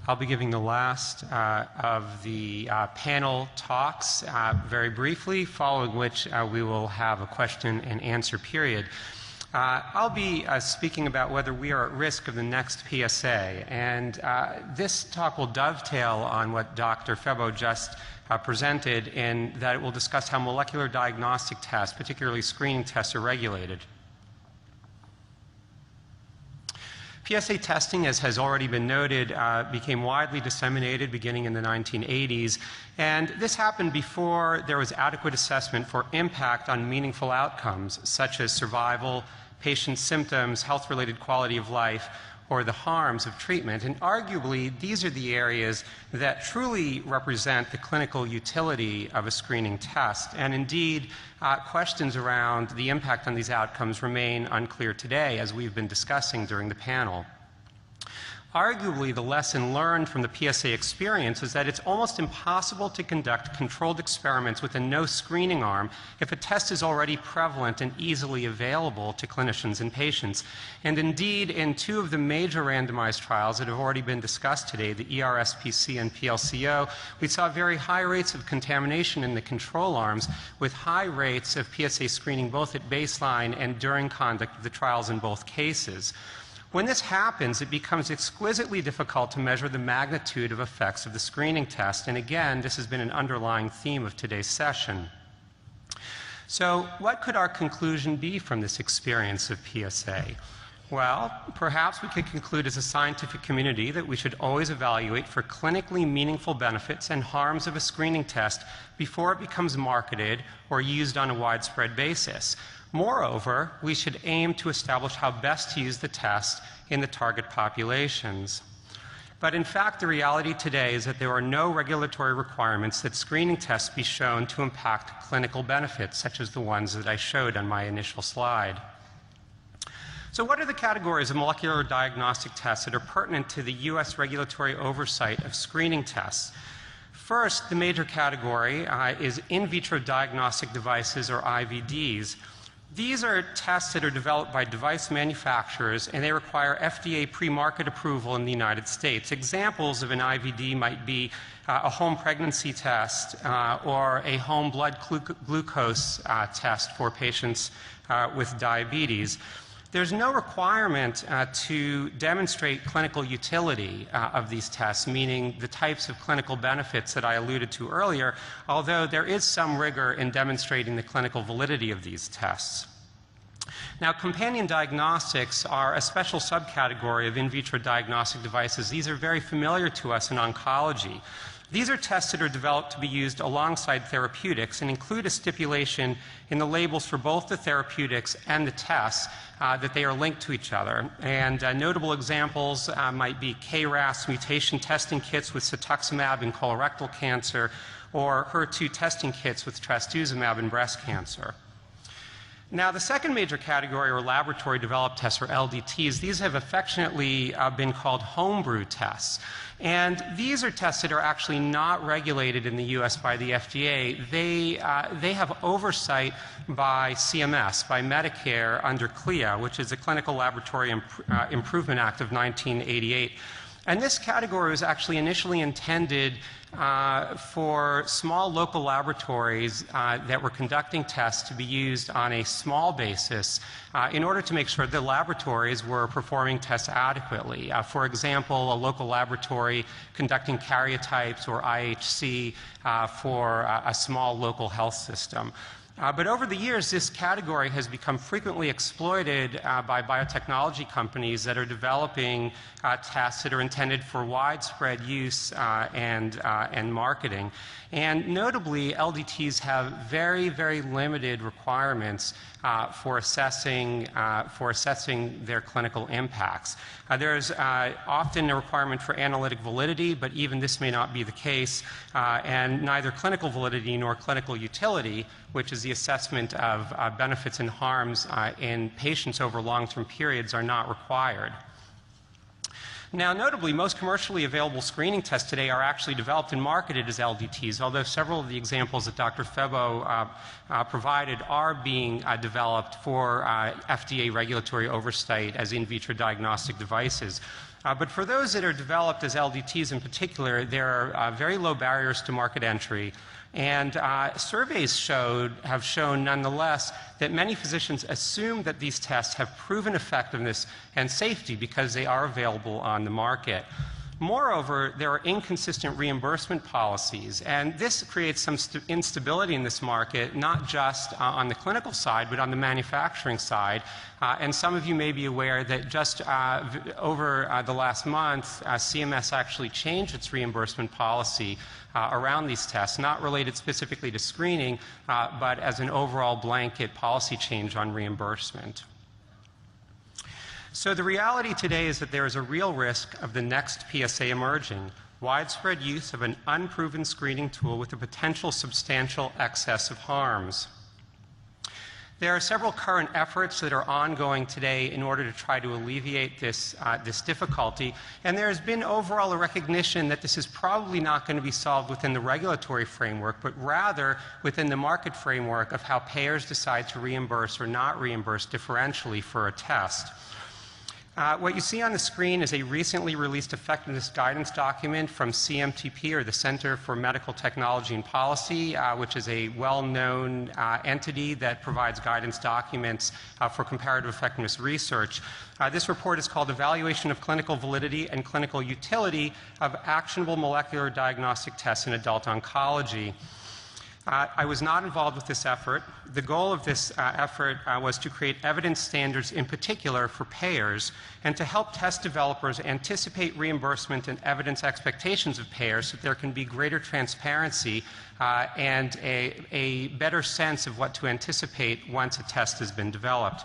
I'll be giving the last of the panel talks very briefly, following which we will have a question and answer period. I'll be speaking about whether we are at risk of the next PSA, and this talk will dovetail on what Dr. Febo just presented, in that it will discuss how molecular diagnostic tests, particularly screening tests, are regulated. PSA testing, as has already been noted, became widely disseminated beginning in the 1980s, and this happened before there was adequate assessment for impact on meaningful outcomes, such as survival, patient symptoms, health-related quality of life, or the harms of treatment. And arguably, these are the areas that truly represent the clinical utility of a screening test. And indeed, questions around the impact on these outcomes remain unclear today, as we've been discussing during the panel. Arguably, the lesson learned from the PSA experience is that it's almost impossible to conduct controlled experiments with a no screening arm if a test is already prevalent and easily available to clinicians and patients. And indeed, in two of the major randomized trials that have already been discussed today, the ERSPC and PLCO, we saw very high rates of contamination in the control arms, with high rates of PSA screening both at baseline and during conduct of the trials in both cases. When this happens, it becomes exquisitely difficult to measure the magnitude of effects of the screening test, and again, this has been an underlying theme of today's session. So, what could our conclusion be from this experience of PSA? Well, perhaps we could conclude as a scientific community that we should always evaluate for clinically meaningful benefits and harms of a screening test before it becomes marketed or used on a widespread basis. Moreover, we should aim to establish how best to use the test in the target populations. But in fact, the reality today is that there are no regulatory requirements that screening tests be shown to impact clinical benefits, such as the ones that I showed on my initial slide. So what are the categories of molecular diagnostic tests that are pertinent to the U.S. regulatory oversight of screening tests? First, the major category is in vitro diagnostic devices, or IVDs. These are tests that are developed by device manufacturers, and they require FDA pre-market approval in the United States. Examples of an IVD might be a home pregnancy test or a home blood glucose test for patients with diabetes. There's no requirement to demonstrate clinical utility of these tests, meaning the types of clinical benefits that I alluded to earlier, although there is some rigor in demonstrating the clinical validity of these tests. Now, companion diagnostics are a special subcategory of in vitro diagnostic devices. These are very familiar to us in oncology. These are tests that are developed to be used alongside therapeutics and include a stipulation in the labels for both the therapeutics and the tests that they are linked to each other. And notable examples might be KRAS mutation testing kits with cetuximab in colorectal cancer, or HER2 testing kits with trastuzumab in breast cancer. Now, the second major category are laboratory developed tests, or LDTs. These have affectionately been called homebrew tests. And these are tests that are actually not regulated in the US by the FDA. They have oversight by CMS, by Medicare, under CLIA, which is the Clinical Laboratory Improvement Act of 1988. And this category was actually initially intended for small local laboratories that were conducting tests to be used on a small basis in order to make sure the laboratories were performing tests adequately. For example, a local laboratory conducting karyotypes or IHC for a small local health system. But over the years, this category has become frequently exploited by biotechnology companies that are developing tests that are intended for widespread use and marketing. And notably, LDTs have very, very limited requirements for assessing their clinical impacts. There's often a requirement for analytic validity, but even this may not be the case, and neither clinical validity nor clinical utility, which is the assessment of benefits and harms in patients over long-term periods, are not required. Now, notably, most commercially available screening tests today are actually developed and marketed as LDTs, although several of the examples that Dr. Febo provided are being developed for FDA regulatory oversight as in vitro diagnostic devices. But for those that are developed as LDTs in particular, there are very low barriers to market entry. And surveys have shown nonetheless that many physicians assume that these tests have proven effectiveness and safety because they are available on the market. Moreover, there are inconsistent reimbursement policies, and this creates some instability in this market, not just on the clinical side, but on the manufacturing side. And some of you may be aware that just over the last month, CMS actually changed its reimbursement policy around these tests, not related specifically to screening, but as an overall blanket policy change on reimbursement. So the reality today is that there is a real risk of the next PSA emerging, widespread use of an unproven screening tool with a potential substantial excess of harms. There are several current efforts that are ongoing today in order to try to alleviate this difficulty, and there has been overall a recognition that this is probably not going to be solved within the regulatory framework, but rather within the market framework of how payers decide to reimburse or not reimburse differentially for a test. What you see on the screen is a recently released effectiveness guidance document from CMTP, or the Center for Medical Technology and Policy, which is a well-known entity that provides guidance documents for comparative effectiveness research. This report is called Evaluation of Clinical Validity and Clinical Utility of Actionable Molecular Diagnostic Tests in Adult Oncology. I was not involved with this effort. The goal of this effort was to create evidence standards in particular for payers and to help test developers anticipate reimbursement and evidence expectations of payers so that there can be greater transparency and a better sense of what to anticipate once a test has been developed.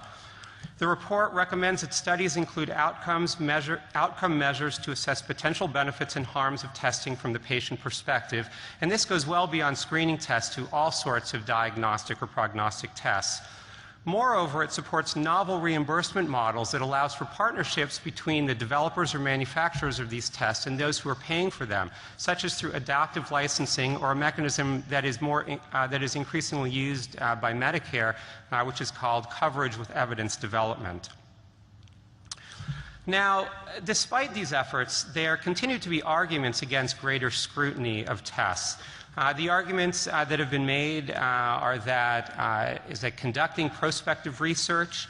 The report recommends that studies include outcome measures to assess potential benefits and harms of testing from the patient perspective, and this goes well beyond screening tests to all sorts of diagnostic or prognostic tests. Moreover, it supports novel reimbursement models that allows for partnerships between the developers or manufacturers of these tests and those who are paying for them, such as through adaptive licensing or a mechanism that is increasingly used by Medicare, which is called coverage with evidence development. Now, despite these efforts, there continue to be arguments against greater scrutiny of tests. The arguments that have been made are that conducting prospective research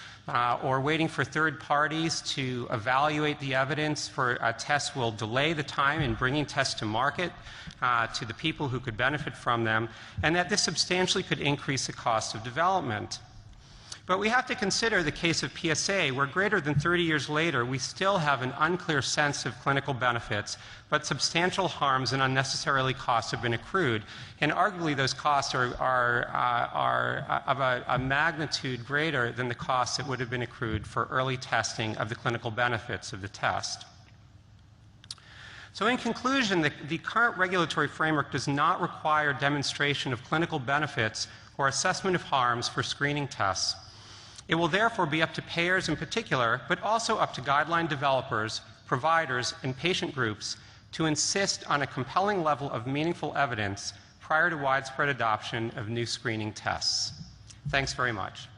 or waiting for third parties to evaluate the evidence for tests will delay the time in bringing tests to market to the people who could benefit from them, and that this substantially could increase the cost of development. But we have to consider the case of PSA, where greater than 30 years later, we still have an unclear sense of clinical benefits, but substantial harms and unnecessarily costs have been accrued. And arguably, those costs are of a magnitude greater than the costs that would have been accrued for early testing of the clinical benefits of the test. So in conclusion, the current regulatory framework does not require demonstration of clinical benefits or assessment of harms for screening tests. It will therefore be up to payers in particular, but also up to guideline developers, providers, and patient groups to insist on a compelling level of meaningful evidence prior to widespread adoption of new screening tests. Thanks very much.